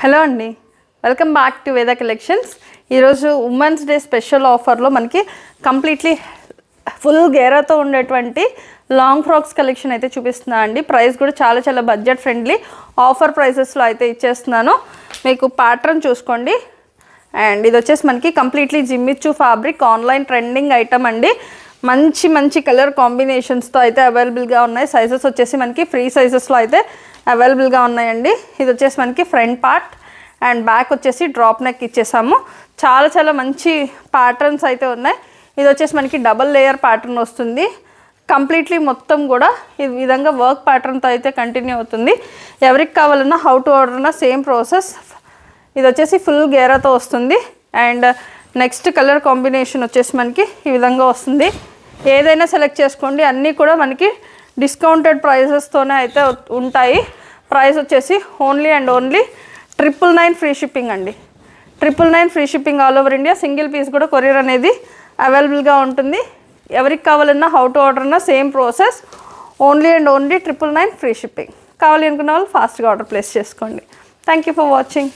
Hello అండి, welcome back to వేద collections. ఈరోజు ఉమెన్స్ డే స్పెషల్ ఆఫర్లో మనకి కంప్లీట్లీ ఫుల్ గేరాతో ఉండేటువంటి లాంగ్ ఫ్రాక్స్ కలెక్షన్ అయితే చూపిస్తున్నా అండి. ప్రైస్ కూడా చాలా బడ్జెట్ ఫ్రెండ్లీ ఆఫర్ ప్రైసెస్లో అయితే ఇచ్చేస్తున్నాను. మీకు ప్యాటర్న్ చూసుకోండి. అండ్ ఇది వచ్చేసి మనకి completely జిమ్మిచ్చు fabric online trending item అండి. మంచి కలర్ కాంబినేషన్స్తో అయితే అవైలబుల్గా ఉన్నాయి. సైజెస్ వచ్చేసి మనకి ఫ్రీ సైజెస్లో అయితే అవైలబుల్గా ఉన్నాయండి. ఇది వచ్చేసి మనకి ఫ్రంట్ పార్ట్ అండ్ బ్యాక్ వచ్చేసి డ్రాప్ నెక్ ఇచ్చేసాము. చాలా మంచి ప్యాటర్న్స్ అయితే ఉన్నాయి. ఇది వచ్చేసి మనకి డబల్ లేయర్ ప్యాటర్న్ వస్తుంది. కంప్లీట్లీ మొత్తం కూడా ఈ విధంగా వర్క్ ప్యాటర్న్తో అయితే కంటిన్యూ అవుతుంది. ఎవరికి కావాలన్నా హౌ టు ఆర్డర్ అన్నా సేమ్ ప్రాసెస్. ఇది వచ్చేసి ఫుల్ గేరాతో వస్తుంది. అండ్ నెక్స్ట్ కలర్ కాంబినేషన్ వచ్చేసి మనకి ఈ విధంగా వస్తుంది. ఏదైనా సెలెక్ట్ చేసుకోండి, అన్నీ కూడా మనకి డిస్కౌంటెడ్ ప్రైజెస్తోనే అయితే ఉంటాయి. ప్రైస్ వచ్చేసి ఓన్లీ 999 ఫ్రీ షిప్పింగ్ అండి. 999 free shipping all over India. Single piece కూడా కొరియర్ అనేది అవైలబుల్గా ఉంటుంది. ఎవరికి కావాలన్నా హౌ టు ఆర్డర్ అన్నా same process. Only 999 free shipping. కావాలి అనుకున్న వాళ్ళు ఫాస్ట్గా ఆర్డర్ ప్లేస్ చేసుకోండి. Thank you for watching.